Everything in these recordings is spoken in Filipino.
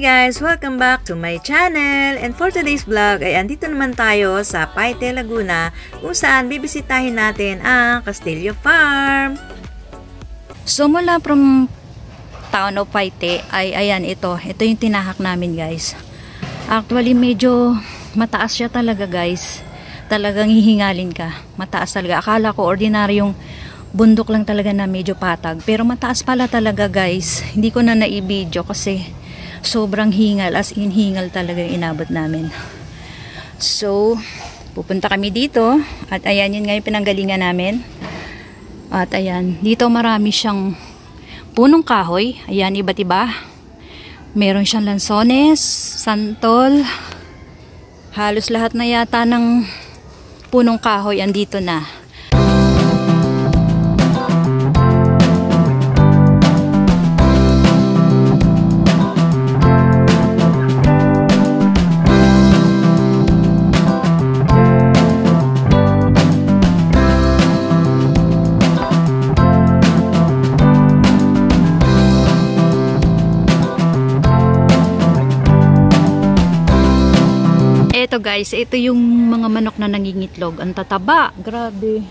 guys! Welcome back to my channel! And for today's vlog ay andito naman tayo sa Paite, Laguna kung saan bibisitahin natin ang Castillo Farm. So mula from town of Paite ay ayan ito yung tinahak namin guys. Actually medyo mataas siya talaga guys. Talagang hihingalin ka. Mataas talaga. Akala ko ordinaryong bundok lang talaga na medyo patag. Pero mataas pala talaga guys. Hindi ko na na-i-video kasi sobrang hingal, as in hingal talaga yung inabot namin. So, pupunta kami dito. At ayan, yun nga yung pinanggalingan namin. At ayan, dito marami siyang punong kahoy. Ayan, iba't iba. Meron siyang lansones, santol. Halos lahat na yata ng punong kahoy andito na. Ito guys, ito yung mga manok na nangingitlog. Ang tataba, grabe.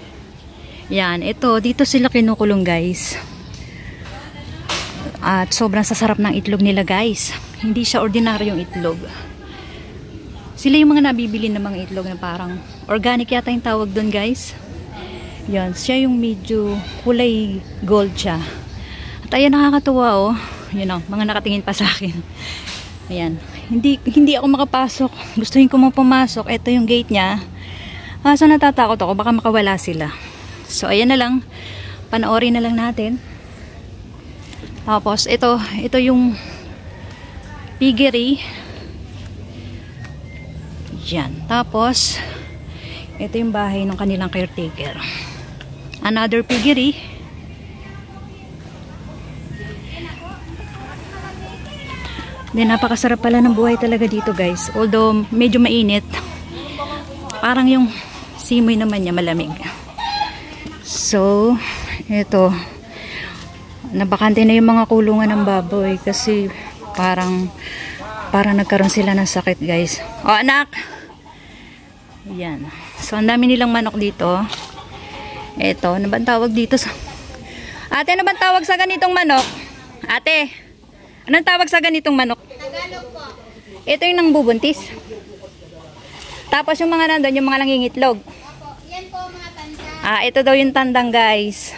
Yan, ito, dito sila kinukulong guys. At sobrang sasarap ng itlog nila guys. Hindi siya ordinaryong itlog. Sila yung mga nabibili ng mga itlog na parang organic yata yung tawag doon guys. Yan, siya yung medyo kulay gold siya. At ayan, nakakatuwa oh. Yun oh, mga nakatingin pa sa akin. Ayan. Hindi ako makapasok. Gustuhin ko mo pumasok. Ito yung gate niya. So natatakot ako. Baka makawala sila. So ayan na lang. Panoorin na lang natin. Tapos ito yung piggery. Yan. Tapos ito yung bahay ng kanilang caretaker. Another piggery. Then napakasarap pala ng buhay talaga dito guys. Although medyo mainit. Parang yung simoy naman niya malamig. So, ito. Nabakante na yung mga kulungan ng baboy. Kasi parang nagkaroon sila ng sakit guys. O anak! Yan. So, ang dami nilang manok dito. Ito. Ano ba tawag dito? Ate, ano ba tawag sa ganitong manok? Ate! Anong tawag sa ganitong manok? Tagalog po. Ito yung nang bubuntis. Tapos yung mga nandun, yung mga nangingitlog. Opo, yan po mga tanda. Ito daw yung tandang guys.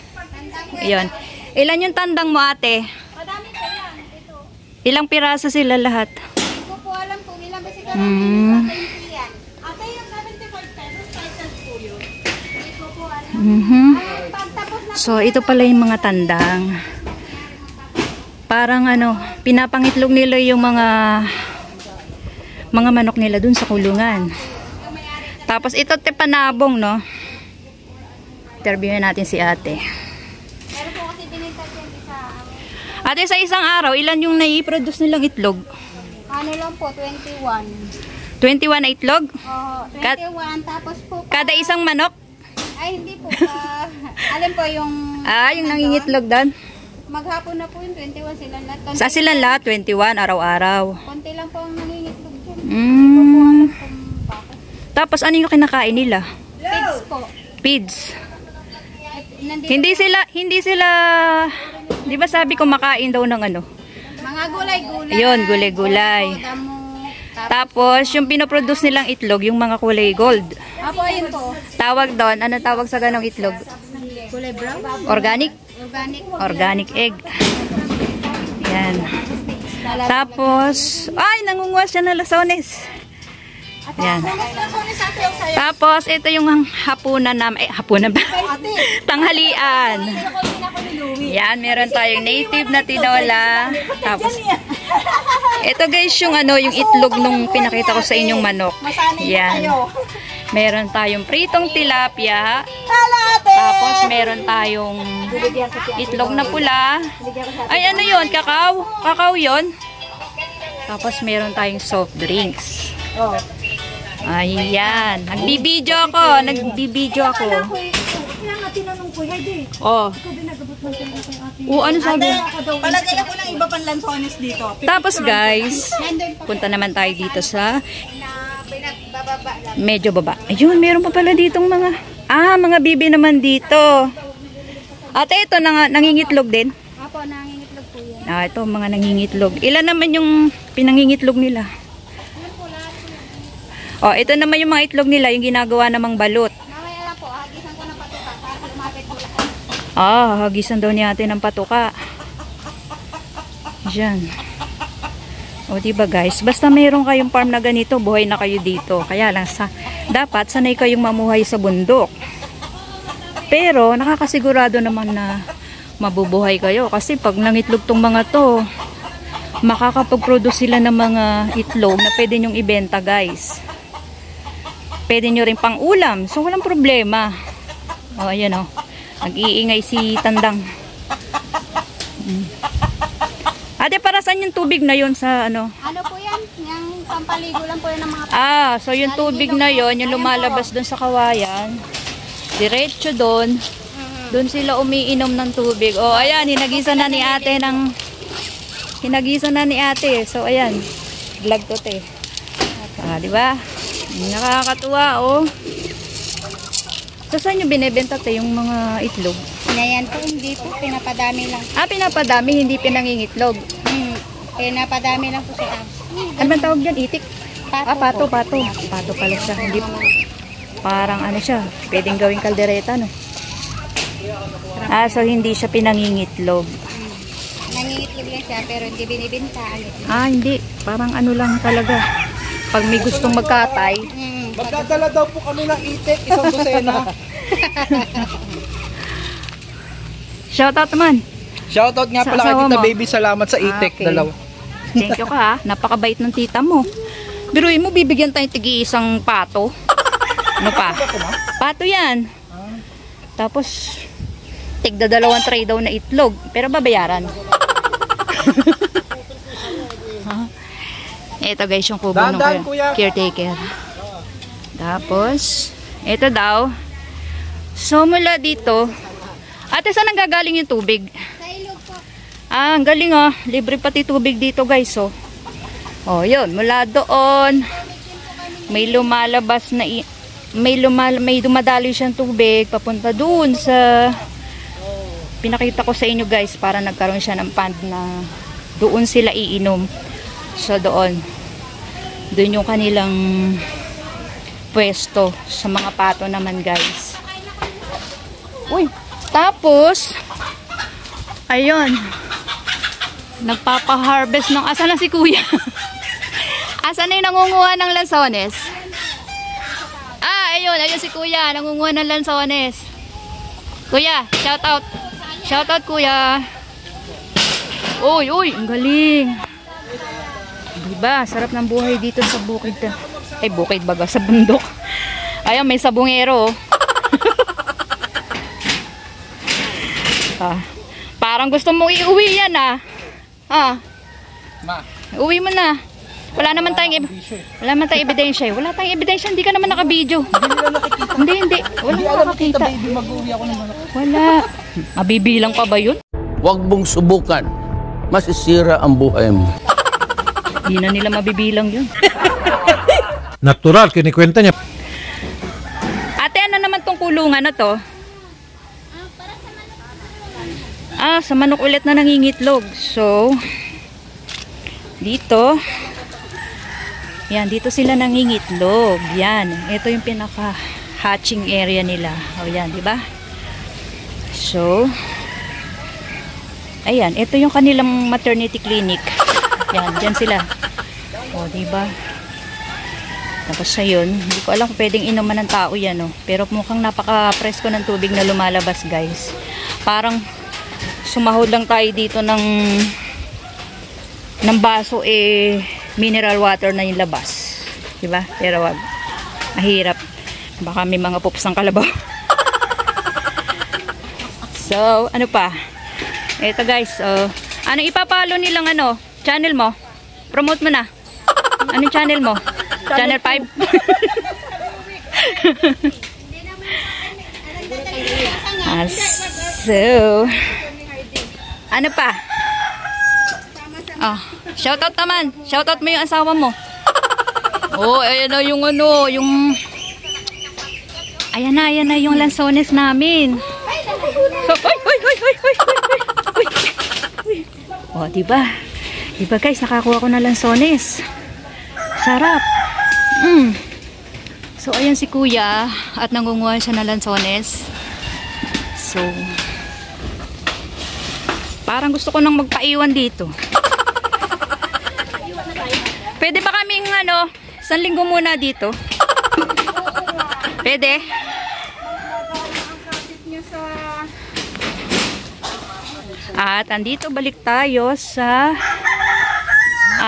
Ayun. Ilan yung tandang mo ate? Madami po yan. Ito. Ilang piraso sila lahat? Hindi ko po alam kung ilang kasi karamihan yan. Ate, yung 75 pesos, pesos po yun. Hindi ko po alam. Pagtapos na So ito pala yung mga tandang. Parang ano, pinapangitlog nila yung mga manok nila dun sa kulungan. Tapos ito panabong, no? Interviewin natin si ate. meron po kasi binintag yan isa. Ate, sa isang araw, ilan yung nai-produce nilang itlog? Ano lang po, 21. 21 na itlog? Oo, 21. Tapos po, Kada isang manok? ay hindi po. Alin po yung... Yung nangingitlog doon? Maghapon na po yung 21 silang lahat. Sa silang lahat, 21 araw-araw. Konti lang po ang nangingitlog dyan. Tapos ano yung kinakain nila? Pigs po. Pigs. Nandito Hindi sila, di ba sabi ko makain daw ng ano? mga gulay-gulay. Yun, gulay-gulay. Damo. Tapos yung pinoproduce nilang itlog, yung mga kulay gold. Apo, ayun po. Tawag doon, ano tawag sa ganong itlog? Kulay brown? Organic? Organic. Organic egg. Yan. Tapos, nangunguha siya ng lasones. Yan. Tapos, ito yung hapunan namin. Hapunan ba? Tanghalian. Yan, meron tayong native na tinola. Tapos, ito guys, yung yung itlog nung pinakita ko sa inyong manok. Yan. Meron tayong pritong tilapia. Tapos, meron tayong itlog na pula. Ay, ano yun? Kakao? Kakao yun? Tapos, meron tayong soft drinks. Ayan. Nagbibideo ako. Kuya Di. Oh. Ikaw din nagabot man sa ate. Ano sabi? Palagay ako ng iba pang lansones dito. Tapos guys, punta naman tayo dito sa Pinagbababa lang. medyo baba. Ayun, meron pa pala ditong mga bibi naman dito. Ate, ito nangingitlog din. Apo, nangingitlog po yan. Ito, mga nangingitlog. Ilan naman yung pinangingitlog nila? Ito naman yung mga itlog nila, yung ginagawa namang balot. Mamaya lang po, hagisan ko ng patuka para lumapit po. Hagisan daw niya natin ng patuka. Diyan. Diba guys, basta mayroon kayong farm na ganito, buhay na kayo dito. Kaya lang, dapat sanay kayong mamuhay sa bundok. Pero, nakakasigurado naman na mabubuhay kayo. Kasi pag nangitlog tong mga to, makakapag-produce sila ng mga itlog na pwede nyong ibenta guys. Pwede nyo rin pang ulam. So, walang problema. Ayan o. Nag-iingay si Tandang. Ate, para saan yung tubig na yun sa ano? Ano po yan? Yung pampaligo lang po yan ng mga So yung tubig na yun, yung lumalabas dun sa kawayan. Diretso dun. Dun sila umiinom ng tubig. Ayan, hinagisan na ni ate So, ayan. Vlog to te. Diba? Nakakatuwa, So, saan nyo binibenta te yung mga itlog? Yan po, hindi po. Pinapadami lang. Pinapadami, hindi pinangingitlog. Pinapadami lang po siya. Ano ba tawag dyan? Itik? Pato. Pato. Pato pala siya. Hindi, parang ano siya, pwedeng gawing kaldereta, no? So hindi siya pinangingitlog. Nangingitlog lang siya, pero hindi binibenta. Hindi. Parang ano lang talaga. Pag may gustong magkatay. Magdadala daw po kami ng itik, isang dosena. Shoutout naman. Shoutout nga pala kay Tita Baby, salamat sa itik. Okay. Dalawa. Thank you ka napakabait ng tita mo. Biruin mo, bibigyan tayo tigi-isang pato. Ano pa? Pato yan. Tapos, tigda 2 tray daw na itlog. Pero babayaran. Ito guys, yung kubo ng caretaker. Tapos, ito daw. So, mula dito, ate, saan nanggagaling yung tubig? Sa ilog po. Ang galing libre pati tubig dito guys yun, mula doon may lumalabas na may dumadaloy siyang tubig papunta doon sa pinakita ko sa inyo guys, para nagkaroon siya ng pond na doon sila iinom. So doon yung kanilang pwesto sa mga pato naman guys. Tapos ayun, nagpapa-harvest ng asa na si kuya. Asa na yung nangunguha ng lansones? Ayun si kuya, nangunguha ng lansones. Kuya, shout out kuya. Uy, ang galing. Diba, sarap ng buhay dito sa bukid. Bukid baga, sa bundok. Ayun, may sabungero. Parang gusto mong iuwi yan Ma. Uwi mo na. Wala naman tayong ebidensya. Wala tayong ebidensya, hindi ka naman naka-video. Hindi. Wala nakakita. Baby, mag-uwi ako ng manok. Wala. Mabibilang pa ba yun? Huwag mong subukan. Masisira ang buhay mo. Hindi na nila mabibilang yun. Natural, kinikwenta niya. Ate, ano naman tong kulungan na to? Sa manok ulit na nangingitlog. So, dito, yan, dito sila nangingitlog. Yan, ito yung pinaka-hatching area nila. Yan, di ba? So, ayan, ito yung kanilang maternity clinic. Yan, dyan sila. Di ba? Tapos ayun, hindi ko alam kung pwedeng inuman ng tao yan, pero mukhang napaka-presko ng tubig na lumalabas, guys. Parang sumahod lang tayo dito ng baso, mineral water na yung labas, diba? Pero wag, mahirap, baka may mga pups ng kalabaw. So, ano pa? Ito guys, anong ipapalo nilang channel mo? Promote mo na. Anong channel mo? Channel 5? So, ano pa? Oh, shoutout naman. Shoutout mo yung asawa mo. Oh, ayan na yung ano, yung... Ayan na yung lansones namin. So, oh, diba? Diba guys, nakakuha ko na lansones. Sarap. So, ayan si kuya at nangunguha siya ng lansones. So, parang gusto ko nang magpaiwan dito. Pwede ba kaming ano, isang linggo muna dito? Pwede? At andito balik tayo sa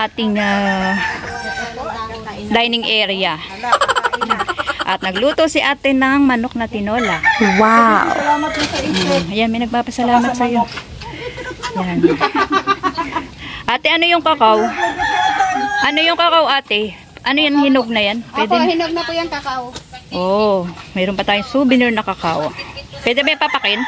ating dining area. At nagluto si ate ng manok na tinola. Wow! Ayan, may nagpapasalamat sa iyo. Yan. Ate, ano yung kakao? Ano yung kakao, ate? Ano yan, hinog na yan? Pwede opo, hinog na po yung kakao. Oh, mayroon pa tayong souvenir na kakao. Pwede ba ipapakin?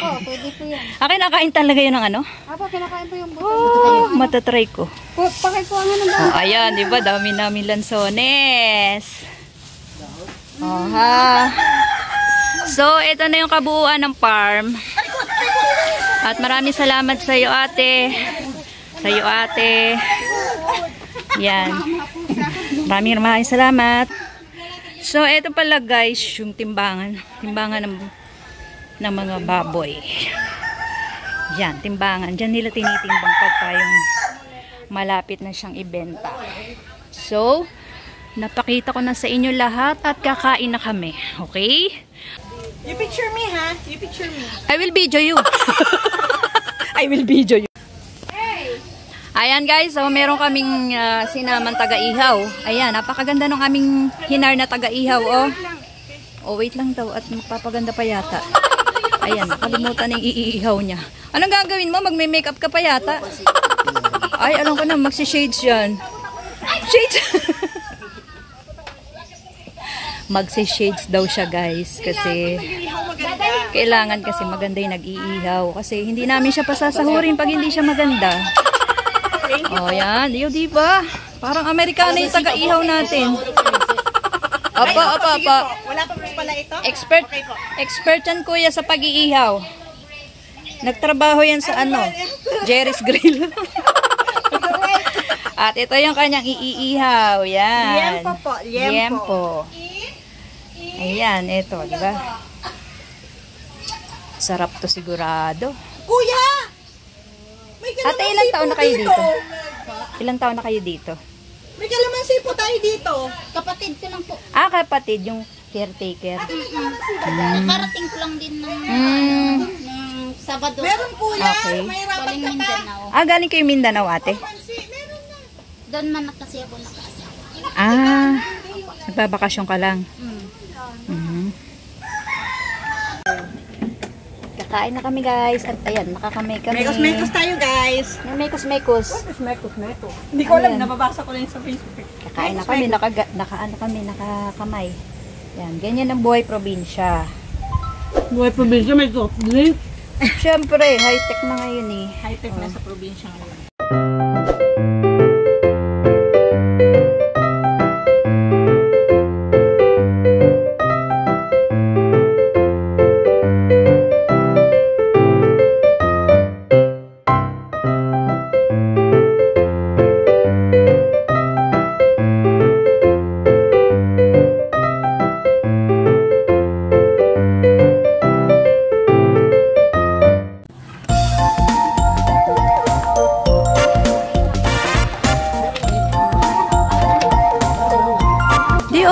Oo, pwede po yan. Kinakain talaga yun ng ano? Opo, kinakain po yung buto. Oh, matatry ko. Pakikuangan ng Oh, ayan, di ba? Dami namin lansones. Oh, ha. So, ito na yung kabuuan ng farm. At maraming salamat sa iyo, ate. Sa iyo, ate. Yan. Maraming salamat. So, ito pala guys, yung timbangan. Timbangan ng mga baboy. Yan, timbangan. Diyan nila tinitimbang pagka yung malapit na siyang ibenta. So, napakita ko na sa inyo lahat at kakain na kami. Okay? You picture me, ha? You picture me. I will video you. I will video you. Ayan guys, so meron kaming sinamang taga-ihaw. Ayan, napakaganda ng aming hinar na taga-ihaw, oh. Oh, wait lang daw at magpapaganda pa yata. Ayan, nakalimutan ng iihaw niya. Anong gagawin mo? Magme-makeup ka pa yata? Ay, alam ko na, magsi-shades yan. Shades! Magsi-shades daw siya guys kasi kailangan kasi maganda yung nag-iihaw kasi hindi namin siya pasasahurin pag hindi siya maganda. Oh, yan. Yung diba? Parang Amerikano yung taga-ihaw natin. Apa. Wala pa po pala ito? Expert yan kuya sa pag-iihaw. Nagtrabaho yan sa ano? Jerry's Grill. At ito yung kanyang iihaw. Yan. Liempo po. Liempo. Ayan, ito, diba? Sarap to sigurado. Kuya! May Ate, ilang taon na kayo dito? Ilang taon na kayo dito? May kalamansi po tayo dito. Kapatid ko lang po. Kapatid, yung caretaker. Nakarating ko lang din ng Sabado. Meron kuya. Okay. May rapat Galing ka pa. Mindanao. Galing kayo Mindanao, ate? Meron na. Doon man kasi ako nakasawa. Nagbabakasyon ka lang. Kakain na kami guys. At ayan, nakakamay kami. Mekos tayo guys. May mekos. Mekos. Hindi ko alam, nababasa ko lang sa Facebook. Kakain na kami, nakakamay. Yan, ganyan ang buhay probinsya. Buhay probinsya, may soft drink. Siyempre, high-tech na ngayon eh. High-tech na sa probinsya ngayon.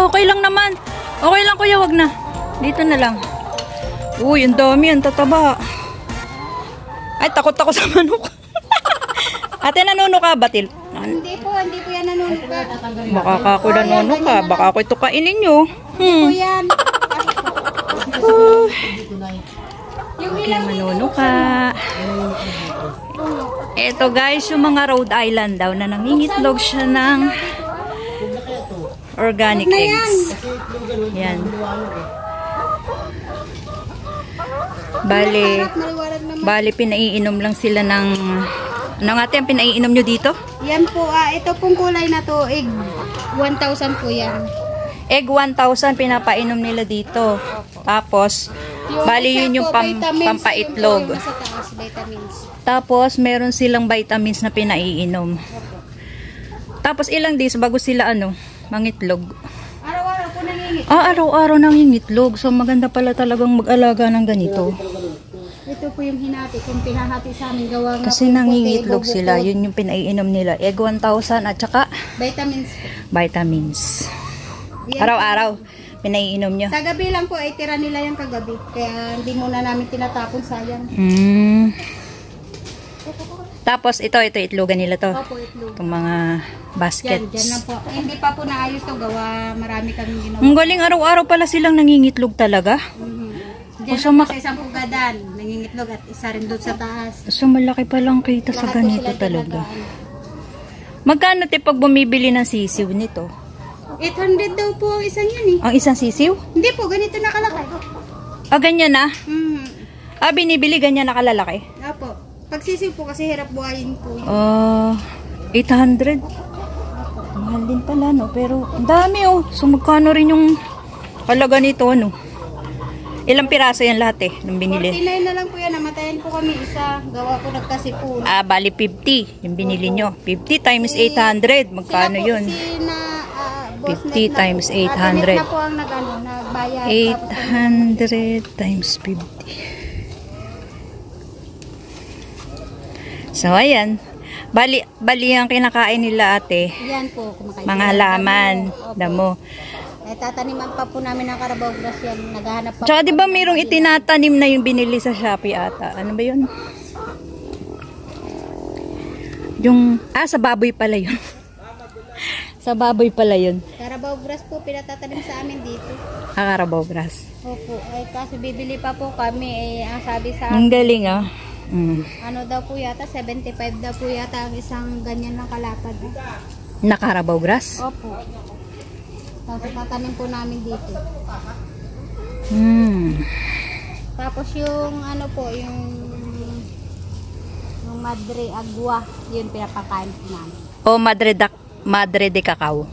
Okay lang naman. Okay lang kuya, wag na. Dito na lang. Uy, ang dami, ang tataba. Ay, takot ako sa manok. Ate, nanuno ka, batil? Hindi po yan nanunuka. Baka ako nanuno ka. Baka ako ito kainin nyo. Po yan. Okay, manuno ka. Ito guys, yung mga Rhode Island daw na nangingitlog siya ng organic eggs. Yan. Bali, Harap, maliwanag naman. bali pinaiinom lang sila ng... Ano nga ate, ang pinaiinom nyo dito? Yan po, ito pong kulay na to, 1,000 po yan. Egg 1,000 pinapainom nila dito. Tapos, bali yun yung pampaitlog. Yung sa taas, vitamins. Tapos, meron silang vitamins na pinaiinom. Tapos, ilang days bago sila mangitlog. Araw-araw po nangingit. Araw-araw nangingitlog. So, maganda pala talagang mag-alaga ng ganito. Ito po yung hinati, kung pinahati sa amin gawa nga Kasi po, nangingitlog puti, sila. bubukod. Yun yung pinaiinom nila. Egg 1,000 at saka Vitamins po. vitamins. Yan Araw-araw pinaiinom nyo. Sa gabi lang po ay tira nila yung kagabi. Kaya hindi muna namin tinatapon, sayang. Tapos ito itlogan nila to. Opo, itlog. Itong mga Yan, baskets. dyan lang po. Hindi pa po naayos to gawa. Marami kaming ginawa. Ang galing, araw-araw pala silang nangingitlog talaga. Dyan So, lang po sa isang pugadan. Nangingitlog at isa rin doon sa taas. So malaki palang kita sa Lahat po ganito sila talaga. tinagaan. Magkano pag bumibili ng sisiw nito? 800 daw po ang isang yan eh. Ang isang sisiw? Hindi po, ganito nakalaki. Ganyan na? Mm. Binibili ganyan nakalalaki? Opo. Pagsisiw po kasi hirap buhayin po yun. 800. Mahal din pala, no? Pero, ang dami, So, magkano rin yung halaga nito, Ilang piraso yan lahat, nung binili? 49 na lang po yan. Namatayan po kami isa. Gawa ko nagkasipon. Bali 50, yung binili nyo. 50 times 800. Magkano yun? 50 times 800. Na po ang nagbayad. 800 times 50. So, ayan. Bali ang kinakain nila, ate. Yan po. Kumakain. Mga halaman. Damo. Tataniman pa po namin ng Carabao grass yan. Naghahanap pa. Tsaka di ba mayroong itinatanim na yung binili sa Shopee ata? Ano ba yun? Yung, sa baboy pala yun. Sa baboy pala yun. Carabao grass po pinatatanim sa amin dito. Carabao grass. Opo. Kasi bibili pa po kami. Ang sabi sa Ang galing, ano daw po yata, 75 daw po yata ang isang ganyan ng kalapad. Na Carabao grass? Opo. Tapos tatanim po namin dito. Tapos yung yung Madre Agua, yun pinapakain po namin. Madre de Cacao.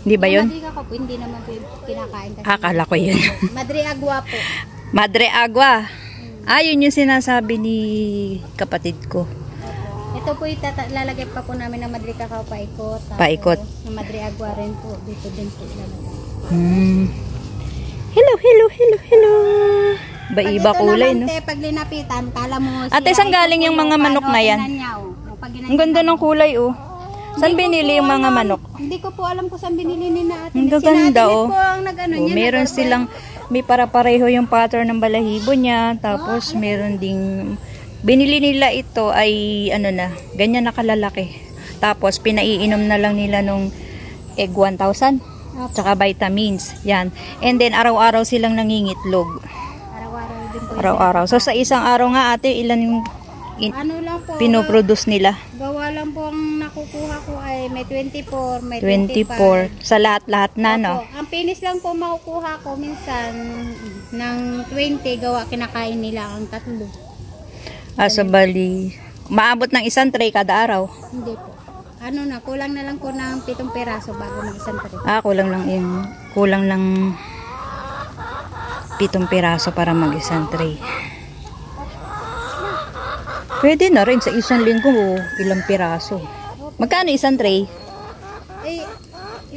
Di ba yun? Madre Agua po, hindi naman po yung kinakain. Kasi Akala ko yun. Madre Agua po. Madre Agua. Yun yung sinasabi ni kapatid ko. Ito po lalagay pa po namin ng Madre Cacao paikot. Paikot. Ng Madre Agua rin po. Dito din po ilalagay. Hello. Iba kulay, no? Pag linapitan, kala mo Ate, saan galing yung mga manok na yan? Ang ganda ng kulay, Saan binili yung mga manok? Hindi ko po alam kung saan binili ni na ate. Ang gaganda, po ang niya. Meron silang, may para-pareho yung pattern ng balahibo niya. Tapos, meron ding, binili nila ito ay, ganyan nakalalaki. Tapos, pinaiinom na lang nila nung egg 1,000. Tsaka vitamins. Yan. And then, araw-araw silang nangingitlog. Araw-araw din po. Araw-araw. So, sa isang araw nga, ate, ilan yung lang po, pinoproduce nila? gawa lang po ang nakukuha ko ay may 24, may 24. 25. Sa lahat-lahat na, no? Opo. Ang pinis lang po makukuha ko minsan ng 20, gawa kinakain nila ang 3. So, bali, maabot ng isang tray kada araw. Hindi po. Kulang na lang po ng 7 peraso bago mag-isang tray. Kulang ng 7 piraso para mag-isang tray. Pwede na rin sa isang linggo ilang piraso. Magkano isang tray?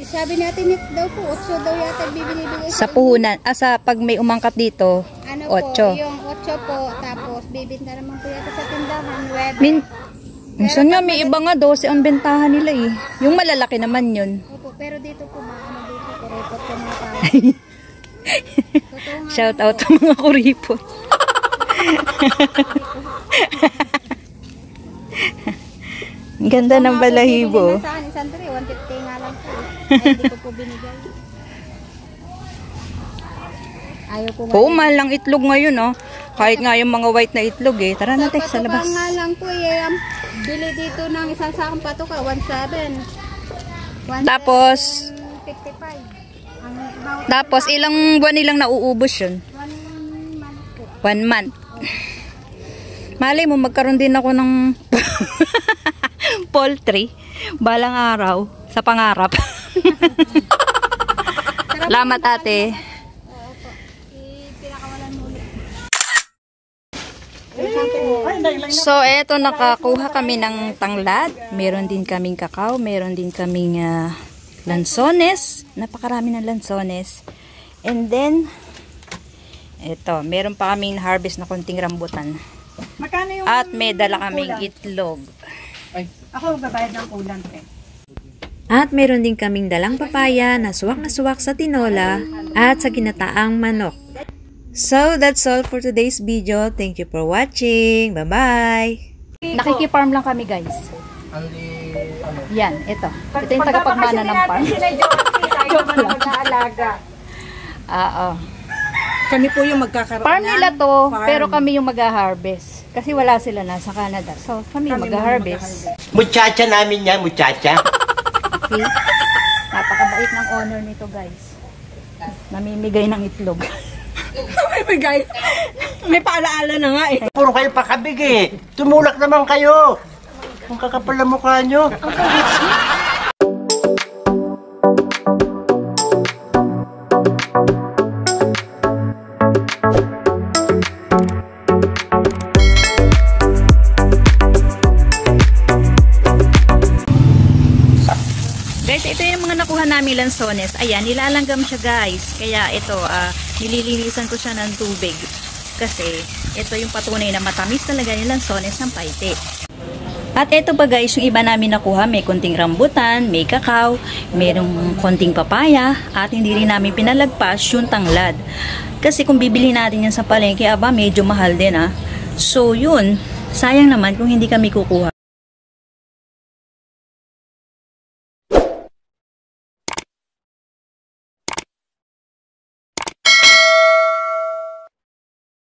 Sabi natin daw po, 8 daw yata bibili. Sa puhunan, pag may umangkat dito, 8. Yung 8 po, tapos bibinta naman po yata sa tindahan, 9. Minsan nga may iba nga 12 ang bentahan nila Yung malalaki naman yun. Opo, pero dito po dito, kuripot po mga tao. Shout out sa mga kuripot. Ang ganda ng balahibo. Saan isang tray, 150 nga lang po. Ay, hindi ko po binigay. Ayaw po nga. Mahal lang itlog ngayon, Kahit nga yung mga white na itlog, Tara natin sa labas. Patuka nga lang po, bili dito ng isang sakong patuka, 1.7. Tapos, 55. Tapos ilang buwan nilang nauubos yun? 1 month po. 1 month. Malay mo, magkaroon din ako ng poultry balang araw sa pangarap. Salamat ate. So, eto nakakuha kami ng tanglad. Meron din kaming kakao. Meron din kaming lansones. Napakarami ng lansones. And then, eto, meron pa kaming harvest na konting rambutan. Magkano yung At may dala kaming itlog. Ako magbabayad ng ulan, pe. At meron din kaming dalang papaya na suwak sa tinola at sa ginataang manok. So, that's all for today's video. Thank you for watching. Bye-bye! Nakikifarm lang kami, guys. Yan, ito. Ito yung tagapagmana ng farm. Tayo na mag-aalaga. Oo. Kami po yung magkakaroon Farm nila to, pero kami yung mag-harvest. Kasi wala sila nasa Canada. So, kami yung mag-harvest. Muchacha namin yan, muchacha. Okay? Napakabait ng owner nito, guys. Namimigay ng itlog. May paalaala na nga eh. Puro kayo pakabig eh. Tumulak naman kayo. Ang kakapal na mukha nyo. Guys, ito yung mga nakuha namin lansones. Ayan, nilalanggam siya, guys. Kaya ito, nililinisan ko siya ng tubig. Kasi, ito yung patunay na matamis talaga yung lansones ng paite. At ito pa guys, yung iba namin nakuha, may konting rambutan, may kakao, mayroong konting papaya, at hindi rin namin pinalagpas yung tanglad. Kasi kung bibili natin yan sa palengke, aba, medyo mahal din So, yun. Sayang naman kung hindi kami kukuha.